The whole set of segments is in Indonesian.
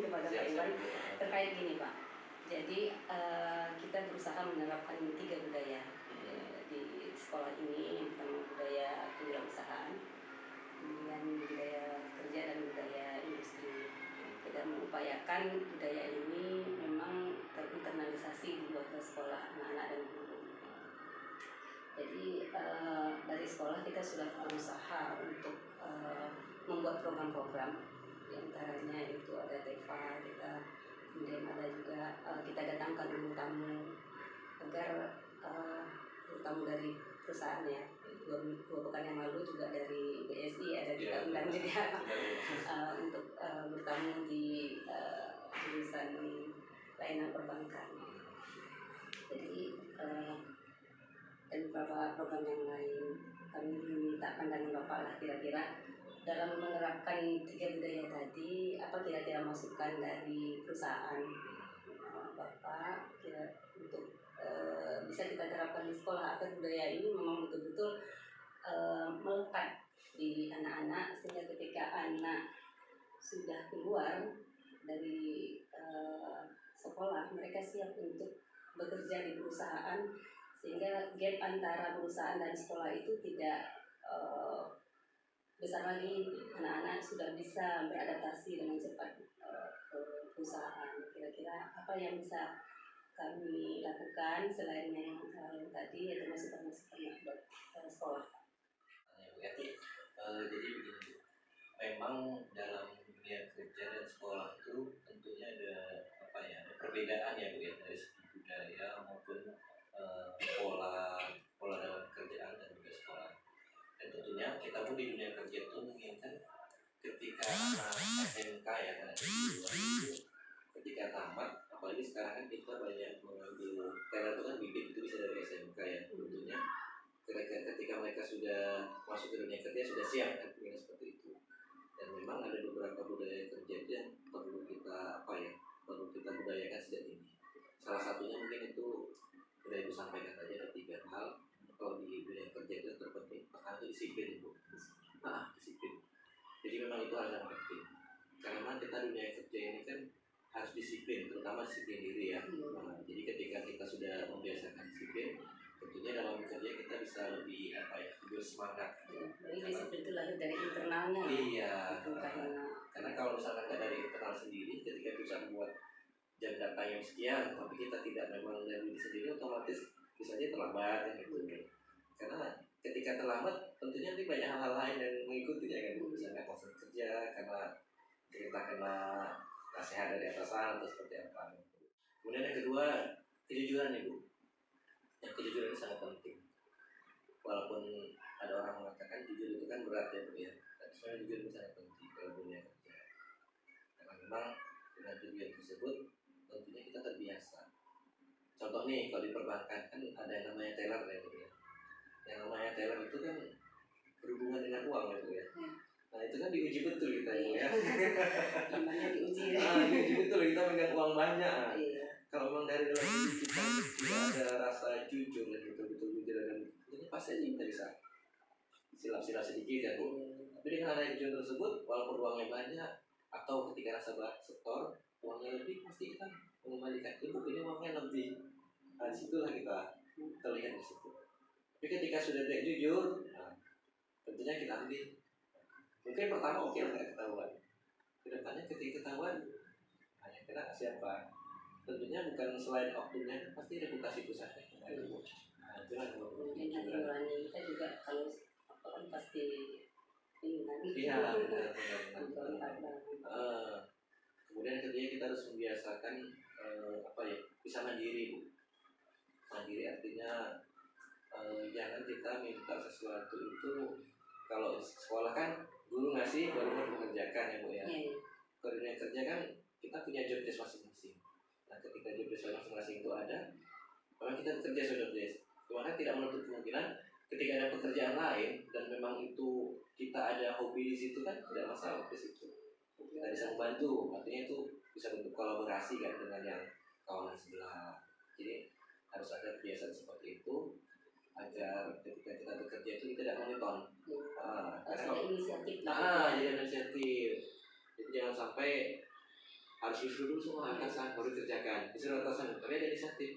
kepada Pak Iwan terkait gini Pak. Jadi kita berusaha menerapkan 3 budaya di sekolah ini. Yang pertama budaya kewirausahaan, kemudian budaya kerja dan budaya industri. Kita mengupayakan budaya ini memang terinternalisasi di luar sekolah anak-anak dan guru. Jadi dari sekolah kita sudah berusaha untuk membuat program-program, di antaranya itu ada TEFA, kemudian ada juga kita datangkan guru tamu agar guru tamu dari perusahaan ya. 2 pekan yang lalu juga dari BSI ada kita undang juga untuk bertamu di jurusan layanan perbankan. Jadi dan beberapa program yang lain kami minta pandangan Bapak lah kira-kira dalam menerapkan 3 budaya tadi apa kira-kira masukan dari perusahaan Bapak untuk bisa kita terapkan di sekolah agar budaya ini memang betul-betul melekat di anak-anak sehingga ketika anak sudah keluar dari sekolah mereka siap untuk bekerja di perusahaan sehingga gap antara perusahaan dan sekolah itu tidak besar lagi. Anak-anak sudah bisa beradaptasi dengan cepat ke perusahaan. Kira-kira apa yang bisa kami lakukan selain yang tadi yaitu masukan-masukan buat sekolah? Jadi begini, memang dalam dunia kerja dan sekolah itu tentunya ada ada perbedaan ya Bu ya, dari segi budaya maupun pola dalam pekerjaan dan juga sekolah. Dan tentunya kita pun di dunia kerja itu menginginkan ketika anak SMK ya kan ketika tamat, apalagi sekarang kan kita banyak mengambil karena itu kan bibit itu bisa dari SMK ya, tentunya ketika mereka sudah masuk ke dunia kerja sudah siap kan seperti itu. Dan memang ada beberapa budaya kerja yang perlu kita budayakan sejak ini. Salah satunya mungkin itu sudah Ibu sampaikan tadi ada 3 hal. Kalau di dunia kerja itu terpenting pertama itu disiplin Ibu. Disiplin. Jadi memang itu hal yang penting. Karena kita dunia kerja ini kan harus disiplin, terutama disiplin diri ya. Jadi ketika kita sudah membiasakan disiplin, tentunya dalam bekerja kita bisa lebih bersemangat. Jadi disiplin itu lahir dari internalnya. Iya. Karena kalau misalkan nggak dari internal sendiri, ketika bisa membuat jam datang yang sekian, tapi kita tidak memang dari diri sendiri, otomatis bisa aja terlambat gitu. Karena ketika terlambat, tentunya nanti banyak hal-hal lain yang mengikutinya kan. Misalnya bosan kerja karena kita kena nasihat dari atasan atau seperti apa. Kemudian yang kedua, kejujuran Ibu. Yang kejujuran itu sangat penting. Walaupun ada orang mengatakan jujur itu kan berat ya Bu ya, tapi sebenarnya jujur itu sangat penting dalam dunia kerja. Karena memang dengan tujuan tersebut tentunya kita terbiasa. Contoh nih, kalau di perbankan kan ada yang namanya teller ya Bu ya. Yang namanya teller itu kan berhubungan dengan uang ya Bu ya. Nah itu kan diuji betul kita ya. Gimana diuji ya? Diuji betul kita megang uang banyak. Kalau memang dari dalam diri kita tidak ada rasa jujur dan betul-betul jujur dan ini pasti aja kita bisa silap-silap sedikit ya Bu. Tapi dengan adanya jujur tersebut, walaupun uangnya banyak atau ketika rasa setor uangnya lebih, pasti kita mengembalikan Ibu ini uangnya lebih. Nah disitulah kita terlihat di situ. Tapi ketika sudah tidak jujur, tentunya kita ambil. Mungkin pertama oke nggak ketahuan. Kedepannya ketika ketahuan, hanya kena siapa? Tentunya bukan selain oknumnya, pasti reputasi perusahaan. Nah itulah yang kita juga kalau kan pasti benar. Kemudian ketika kita harus membiasakan bisa mandiri Bu. Mandiri artinya jangan kita minta sesuatu itu. Kalau sekolah kan guru ngasih baru mau mengerjakan ya Bu ya. Kalau dunia kerja kan kita punya job desk masing-masing. Nah ketika job desk masing-masing itu ada, memang kita bekerja sesuai job desk. Cuma tidak menutup kemungkinan ketika ada pekerjaan lain dan memang itu kita ada hobi di situ kan tidak masalah di situ. Kita bisa membantu, artinya itu bisa bentuk kolaborasi kan dengan yang kawanan sebelah. Jadi harus ada kebiasaan seperti itu agar ketika kita bekerja itu kita tidak monoton. Karena inisiatif. Jadi inisiatif. Jadi jangan sampai harus disuruh dulu semua atasan baru kerjakan, disuruh atasan tapi ada inisiatif.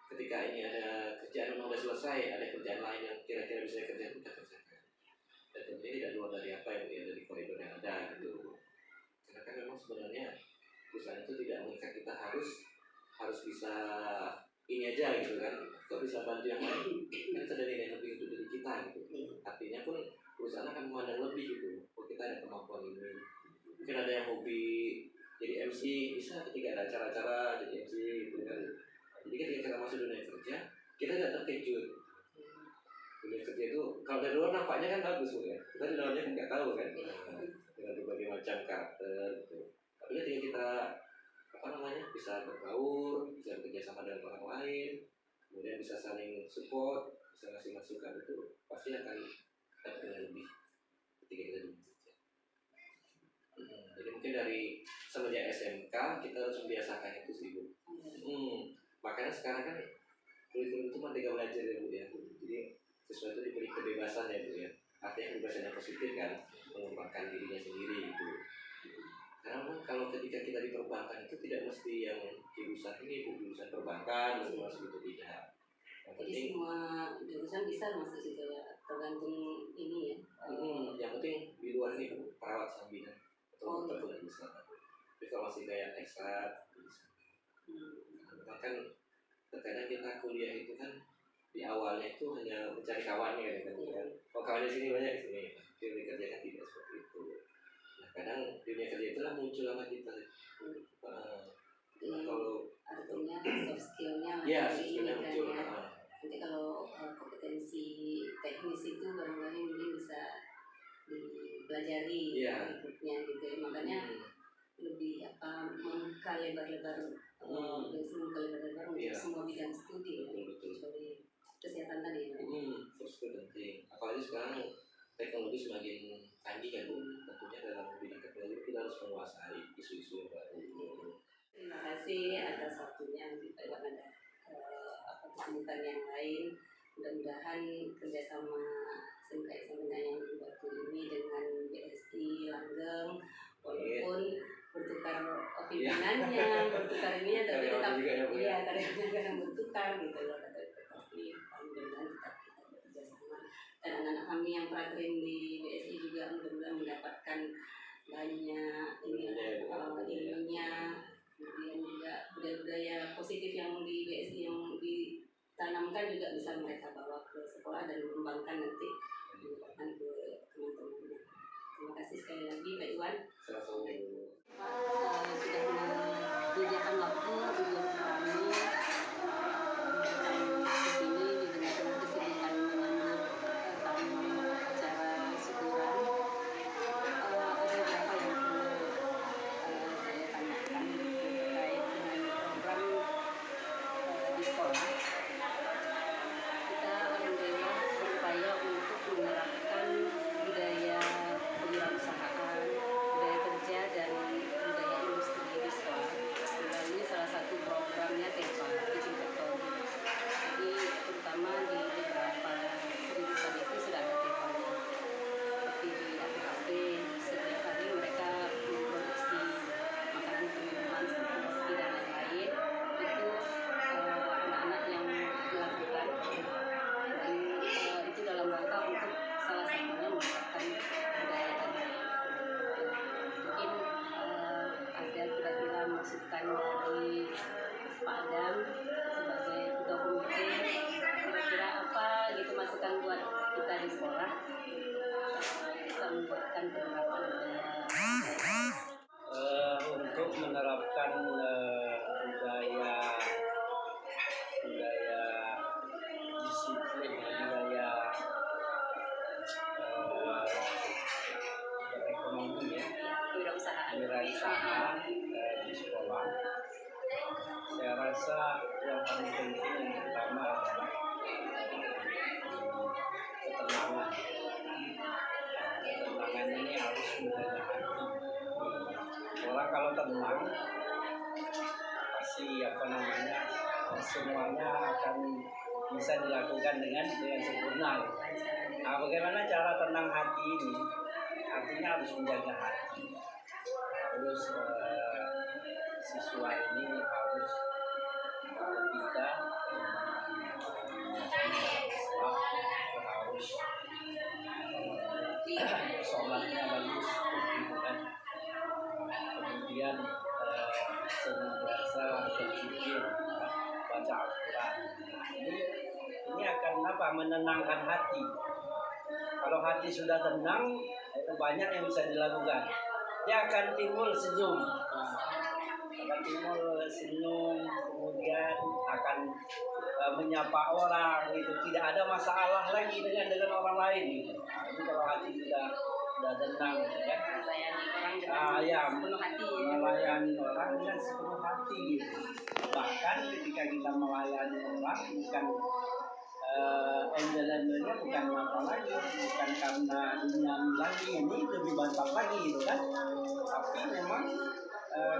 Ketika ini ada kerjaan memang sudah selesai, ada kerjaan lain yang kira-kira bisa dikerjakan, kita kerjakan. Dan tentunya tidak luar dari apa yang dari koridor yang ada gitu. Karena kan memang sebenarnya perusahaan itu tidak mengikat kita harus bisa ini aja gitu kan, kok bisa bantu yang lain, kan ada nilai lebih untuk diri kita gitu. Artinya pun perusahaan akan memandang lebih gitu, oh kita ada kemampuan ini. Mungkin ada yang hobi jadi MC, bisa ketika ada acara-acara jadi MC gitu kan. Jadi ketika kita masuk dunia kerja, kita tidak terkejut. Dunia kerja itu kalau dari luar nampaknya kan bagus ya, kita di dalamnya kan nggak tahu kan, dengan berbagai macam karakter gitu. Tapi ketika kita bisa berbaur, bisa bekerja sama dengan orang lain, kemudian bisa saling support, bisa ngasih masukan, itu pasti akan dapat dengan lebih ketika kita bekerja. Jadi mungkin dari semenjak SMK kita harus membiasakan itu sih Bu. Makanya sekarang kan kurikulum itu merdeka belajar ya Bu ya. Jadi sesuatu diberi kebebasan ya Bu ya. Artinya kebebasan yang positif kan, mengembangkan dirinya sendiri gitu. Karena kalau ketika kita di perbankan itu tidak mesti yang jurusan ini jurusan perbankan masuk itu tidak. Jadi semua jurusan bisa masuk situ ya, tergantung ini ya. Yang penting di luar ini perawat sambilan atau dokter pun bisa. Tapi kalau masih kayak ekstra bisa. Bahkan terkadang kita kuliah itu kan di awalnya itu hanya mencari kawannya kan. Oh kawannya sini banyak di sini. Tapi dikerjakan tidak seperti itu. Kadang dunia kerja itulah muncul sama kita. Kalau artinya soft skillnya ini kan muncul ya. Nanti kalau kompetensi teknis itu barangkali mungkin bisa dipelajari berikutnya gitu ya. Makanya lebih membuka lebar-lebar untuk semua bidang studi. Betul. Kesehatan tadi. Terus penting. Apalagi sekarang teknologi semakin canggih kan Bu. Tentunya dalam bidang teknologi kita harus menguasai isu-isu yang baru. Terima kasih atas waktunya. Nanti Pak Iwan ada kesibukan yang lain. Mudah-mudahan kerjasama SMK yang dibantu ini dengan BSI Langgeng, walaupun bertukar pimpinannya, bertukar ini, tapi tetap karyawannya akan bertukar gitu loh. Tapi mudah-mudahan tetap kita bekerja sama. Dan anak-anak kami yang praktek di BSI juga mudah-mudahan mendapatkan banyak ilmunya, kemudian juga budaya-budaya positif yang di BSI yang ditanamkan juga bisa mereka bawa ke sekolah dan mengembangkan nanti ke teman-temannya. Terima kasih sekali lagi Pak Iwan. Sudah menyediakan waktu untuk kami kesini di tengah kesibukan menyambut tamu acara syukuran. Ada beberapa yang saya tanyakan terkait dengan program di sekolah. Kita alhamdulillah berupaya untuk menerapkan budaya kewirausahaan, budaya kerja dan budaya industri di sekolah melalui salah satu programnya TEPA, Teaching Factory. Jadi terutama di beberapa jurusan itu sudah ada TEPA-nya. Seperti di APHP, setiap hari mereka memproduksi makanan minuman seperti roti dan lain-lain. Itu anak-anak yang melakukan, dan itu dalam rangka untuk salah satunya menerapkan budaya tadi. Mungkin ada kira-kira masukan dari Pak Adam sebagai ketua komite, kira-kira apa gitu masukan buat kita di sekolah bisa membuatkan penerapan untuk menerapkan budaya disiplin, budaya berekonomi ya, kewirausahaan di sekolah. Saya rasa yang paling penting yang pertama adalah ketenangan. Ketenangan ini harus menjaga hati. Orang kalau tenang pasti semuanya akan bisa dilakukan dengan sempurna. Nah, bagaimana cara tenang hati ini? Artinya harus menjaga hati. Terus siswa ini harus kita harus sholatnya bagus gitu kan, kemudian senantiasa berzikir, baca Al-Quran. Ini akan apa? Menenangkan hati. Kalau hati sudah tenang, itu banyak yang bisa dilakukan. Dia akan timbul senyum, akan timbul senyum, kemudian akan menyapa orang, itu tidak ada masalah lagi dengan orang lain. Gitu. Ini kalau hati sudah tenang, gitu kan? Melayani orang dengan sepenuh hati. Melayani orang dengan sepenuh hati. Gitu. Bahkan ketika kita melayani orang, bukan embel-embelnya bukan apa lagi, bukan karena duniawi lagi, ini lebih banyak lagi gitu kan, tapi memang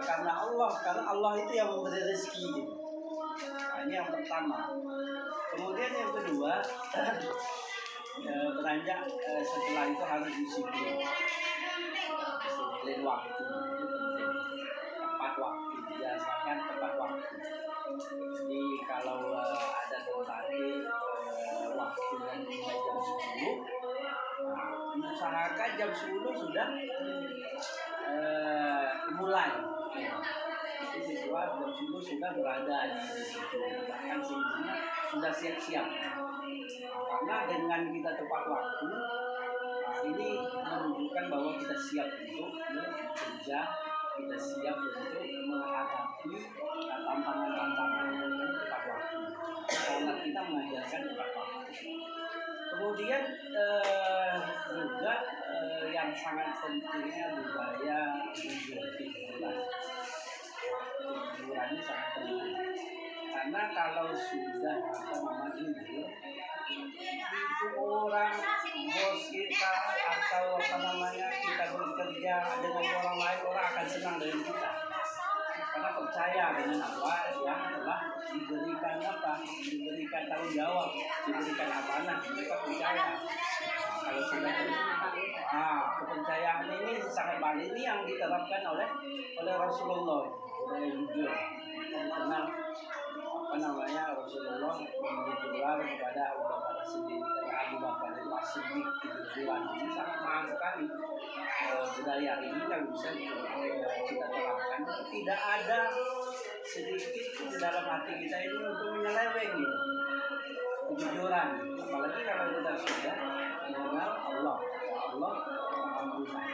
karena Allah itu yang memberi rezeki gitu. Nah, ini yang pertama. Kemudian yang kedua, beranjak setelah itu harus disiplin waktu, itu penting. Tepat waktu, biasakan tepat waktu. Jadi kalau ada terlatih waktu yang mulai jam 10, usahakan jam 10 sudah mulai. Jadi siswa jam 10 sudah berada di situ, bahkan sebelumnya sudah siap-siap. Karena dengan kita tepat waktu, ini menunjukkan bahwa kita siap untuk bekerja, kita siap untuk menghadapi tantangan-tantangan dengan tepat waktu. Karena kita mengajarkan tepat waktu. Kemudian juga yang sangat pentingnya budaya hiburan ini sangat penting. Karena kalau sudah jujur, itu orang bos kita atau kita bekerja dengan orang lain, orang akan senang dengan kita. Karena percaya dengan apa yang telah diberikan tanggung jawab, diberikan amanah, mereka percaya. Kalau sudah kepercayaan ini sangat baik, ini yang diterapkan oleh Rasulullah, oleh jujur. Karena Rasulullah menjujuran kepada Abu Bakar Siddiq, kejujuran ini sangat mahal sekali. Budaya ini yang bisa kita terapkan, tidak ada sedikit di dalam hati kita ini untuk menyeleweng gitu. Kejujuran, apalagi kalau kita sudah mengenal Allah Alhamdulillah.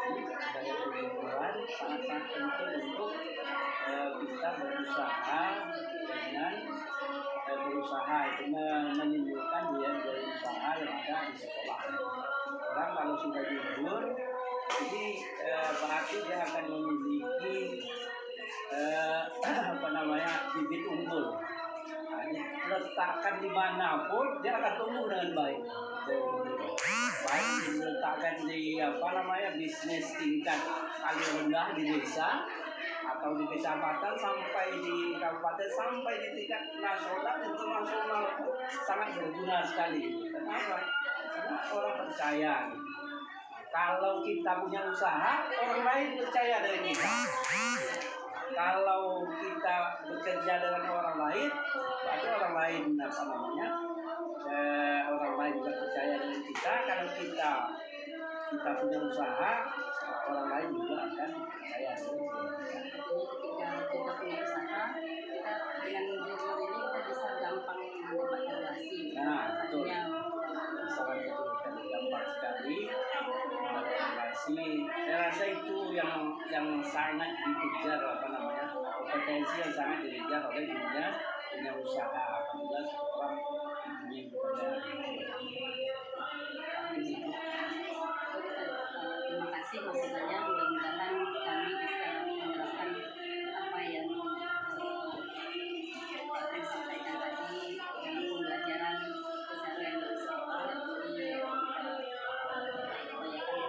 Jadi budaya kejujuran sangat-sangat penting untuk kita berusaha itu menimbulkan dia usaha yang ada di sekolah. Orang kalau sudah jujur, jadi berarti dia akan memiliki bibit unggul. Letakkan dimanapun dia akan tumbuh dengan baik. Baik diletakkan di bisnis tingkat paling rendah di desa atau di kecamatan sampai di kabupaten sampai di tingkat nasional internasional, sangat berguna sekali. Kenapa? Karena orang percaya. Kalau kita punya usaha, orang lain percaya dengan kita. Kalau kita bekerja dengan orang lain, berarti orang lain orang lain juga percaya dengan kita. Kalau kita punya usaha, orang lain juga akan percaya dengan kita. Ketika kita punya usaha, kita dengan jujur ini kita bisa gampang mendapatkan relasi. Betul. Sangat betul sekali, gampang sekali mendapatkan relasi. Saya rasa itu yang sangat dikejar, kompetensi yang sangat dikejar oleh dunia usaha apabila seorang ingin bekerja. Terima kasih masukannya, mudah-mudahan kami bisa menjelaskan apa yang akan disampaikan tadi dalam pembelajaran keseharian bersama. Jadi upayakan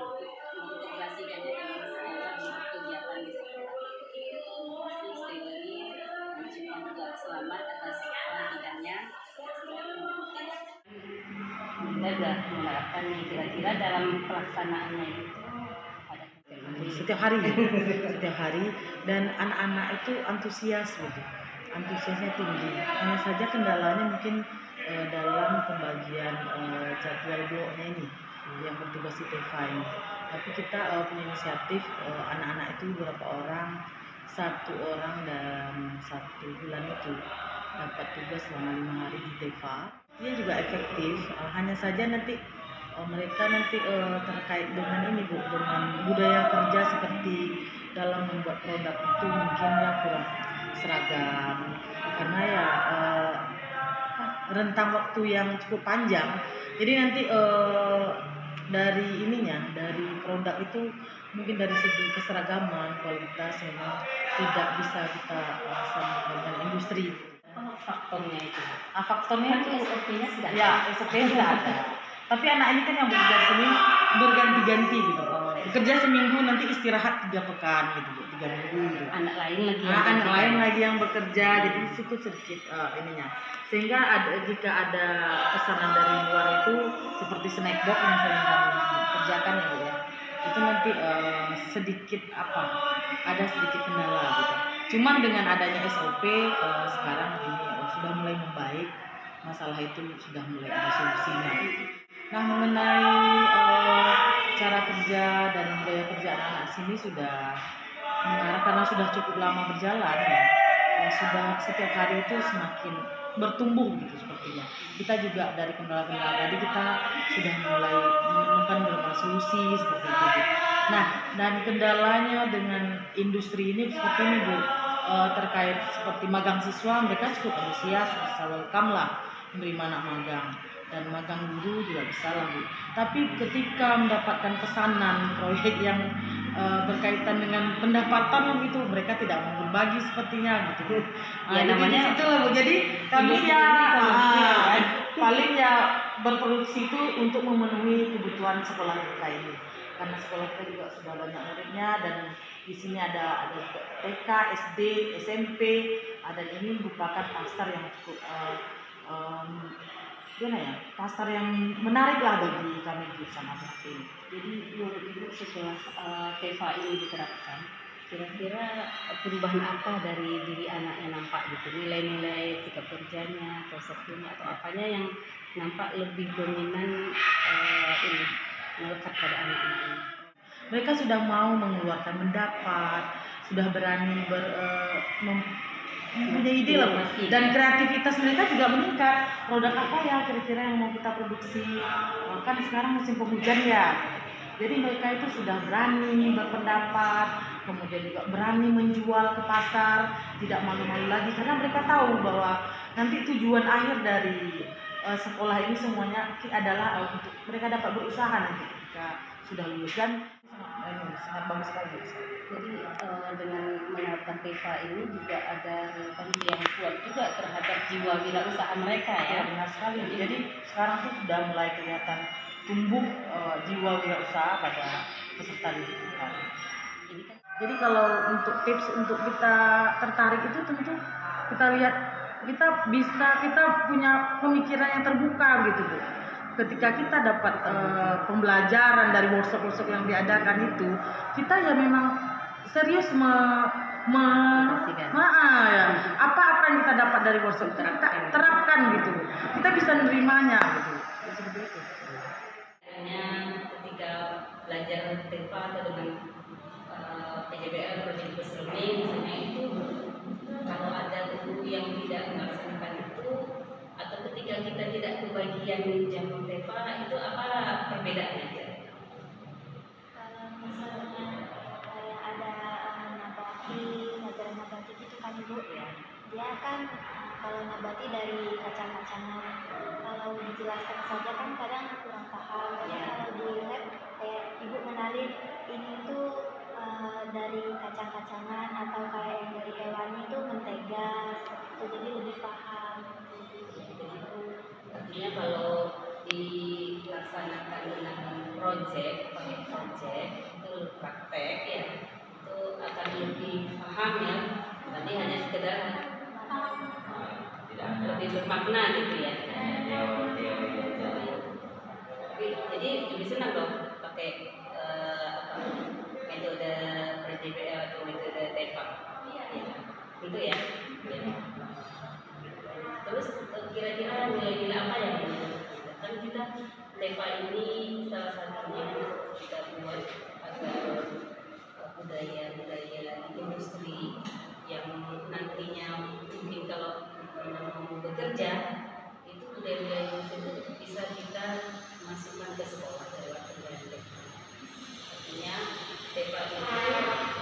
untuk mengintegrasikannya dalam segala kegiatan di sekolah. Terima kasih sekali lagi, mengucapkan juga selamat atas pelatihannya. Kita sudah menerapkan nih, kira-kira dalam pelaksanaannya itu ada setiap hari setiap hari, dan anak-anak itu antusias gitu, antusiasnya tinggi. Hanya saja kendalanya mungkin dalam pembagian jadwal bloknya ini yang bertugas di TEFA ini. Tapi kita punya inisiatif, anak-anak itu beberapa orang, 1 orang dalam 1 bulan itu dapat tugas selama 5 hari di TEFA. Dia juga efektif, hanya saja nanti mereka nanti terkait dengan ini Bu, dengan budaya kerja seperti dalam membuat produk itu mungkin ya kurang seragam, karena ya rentang waktu yang cukup panjang. Jadi nanti dari ininya, dari produk itu mungkin dari segi keseragaman, kualitas memang tidak bisa kita samakan dengan industri. Faktornya itu. Faktornya Kan itu SOP-nya sudah ada. ya SOP sudah ada. Tapi anak ini kan yang bekerja sini berganti-ganti gitu. Bekerja seminggu, nanti istirahat 3 pekan gitu, 3 minggu gitu. Anak lain lagi Anak lain lagi yang bekerja, jadi di situ sedikit ininya. Sehingga jika ada pesanan dari luar itu seperti snack box yang sering kami kerjakan ya Bu ya, itu nanti sedikit ada sedikit kendala gitu. Cuman dengan adanya SOP sekarang ini sudah mulai membaik, masalah itu sudah mulai ada solusinya. Nah, mengenai cara kerja dan budaya kerja anak-anak sini sudah mengarah, karena sudah cukup lama berjalan ya, sudah setiap hari itu semakin bertumbuh gitu sepertinya. Kita juga dari kendala-kendala tadi kita sudah mulai menemukan beberapa solusi seperti itu Bu. Nah, dan kendalanya dengan industri ini seperti ini Bu, terkait seperti magang siswa, mereka cukup antusias, bisa welcome lah menerima anak magang, dan magang guru juga bisa lah Bu. Tapi ketika mendapatkan pesanan proyek yang berkaitan dengan pendapatan gitu, mereka tidak mau berbagi sepertinya gitu. Ya, namanya itu lah Bu. Jadi kami ya paling ya berproduksi itu untuk memenuhi kebutuhan sekolah kita ini. Karena sekolah kita juga sudah banyak muridnya, dan di sini ada TK, SD, SMP, dan ini merupakan pasar yang cukup pasar yang menarik lah bagi kami di Sama Bakti. Jadi menurut Ibu setelah TEFA ini diterapkan, kira-kira perubahan apa dari diri anak yang nampak gitu, nilai-nilai sikap kerjanya atau skillnya atau apanya yang nampak lebih dominan melekat pada anak-anak ini? Mereka sudah mau mengeluarkan pendapat, sudah berani mempunyai ide lah, dan kreativitas mereka juga meningkat. Produk apa ya kira-kira yang mau kita produksi? Kan sekarang musim penghujan ya, jadi mereka itu sudah berani berpendapat, kemudian juga berani menjual ke pasar, tidak malu-malu lagi, karena mereka tahu bahwa nanti tujuan akhir dari sekolah ini semuanya adalah untuk mereka dapat berusaha nanti ketika sudah lulus, dan sangat bagus sekali. Jadi dengan menerapkan TEFA ini juga ada relevansi yang kuat juga terhadap jiwa wirausaha mereka ya. Benar sekali. Jadi sekarang tuh sudah mulai kelihatan tumbuh jiwa wirausaha pada peserta didik kita. Jadi kalau untuk tips untuk kita tertarik itu tentu kita lihat kita punya pemikiran yang terbuka gitu Bu. Ketika kita dapat pembelajaran dari workshop yang diadakan itu, kita ya memang serius apa yang kita dapat dari workshop itu kita terapkan gitu. Kita bisa menerimanya gitu. Seperti itu. Ketika belajar TEFA atau dengan PJBL Project Based Learning misalnya itu, kalau ada guru yang tidak melaksanakan itu atau ketika kita tidak kebagian jam TEFA itu apa perbedaannya? Kalau misalnya kayak ada nabati, ngajar nabati gitu kan Bu ya, dia kan kalau nabati dari kacang-kacangan, kalau dijelaskan saja kan kadang kurang paham. Jadi kalau di lab kayak Ibu mengenalin ini tuh dari kacang-kacangan atau kayak yang dari hewannya itu mentega, jadi lebih paham. Artinya kalau dilaksanakan dengan pakai project itu praktek ya, itu akan lebih paham ya. Tadi hanya sekedar lebih bermakna gitu ya. Jadi lebih senang dong pakai metode TEPA ini salah satunya kita buat agar budaya-budaya di industri yang nantinya mungkin kalau mau bekerja itu budaya-budaya industri itu bisa kita masukkan ke sekolah lewat pembelajaran TEPA. Artinya TEPA itu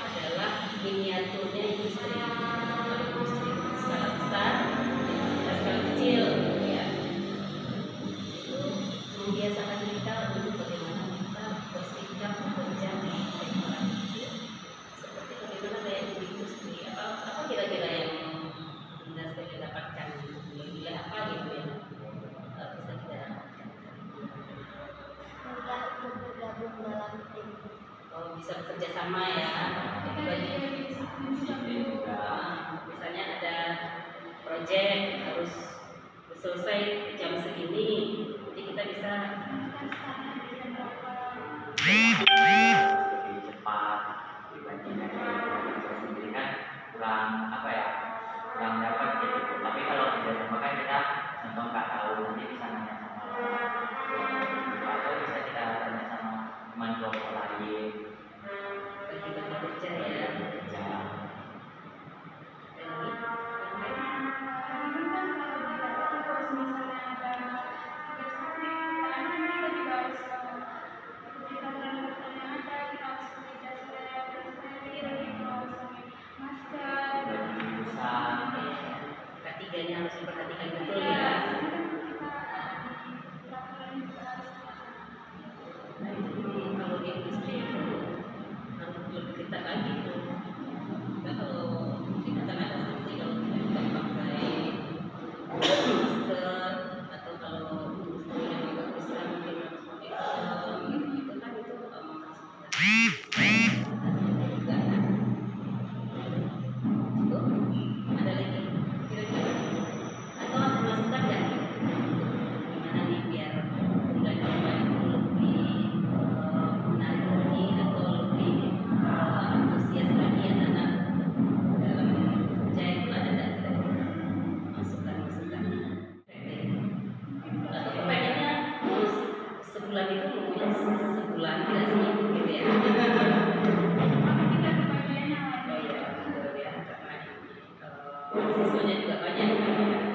adalah miniaturnya industri. Kalau industri skala besar, kita skala kecil, ya. Itu membiasakan kita untuk bagaimana kita bersikap bekerja di TEPA. Seperti bagaimana gaya hidup industri. Apa kira-kira yang Bunda sudah dapatkan? Nilai apa gitu ya? Bisa kita dapatkan. Mudah untuk bergabung dalam tim. Oh, bisa bekerja sama ya. Bagi misalnya ada proyek harus selesai jam segini, jadi kita bisa lebih cepat dibandingkan dengan kerja sendiri kan kurang apa ya, kurang dapat gitu. Tapi kalau kerja sama kan kita contoh nggak tahu nanti bisa nanya sama atau bisa kita tanya sama teman kelompok lain. bagi-bagi kerja ya. Kerja. Ketiganya harus diperhatikan betul ya. Jadi kalau di industri itu harus lebih ketat lagi tuh. Kita kalau mungkin akan ada sanksi kalau kita tidak pakai masker, atau kalau industri yang agak besar mungkin harus pakai helm gitu kan, itu juga kan. Cukup? Ada lagi kira-kira? Atau ada masukan nggak nih? Gimana nih biar bulan depan itu lebih menarik lagi atau lebih antusias lagi anak-anak dalam kerja itu, ada nggak kira-kira masukan-masukan? Atau kepengennya sebulan itu mungkin sebulan tidak seminggu gitu ya? Oh iya, betul ya, karena siswanya juga banyak kan ya.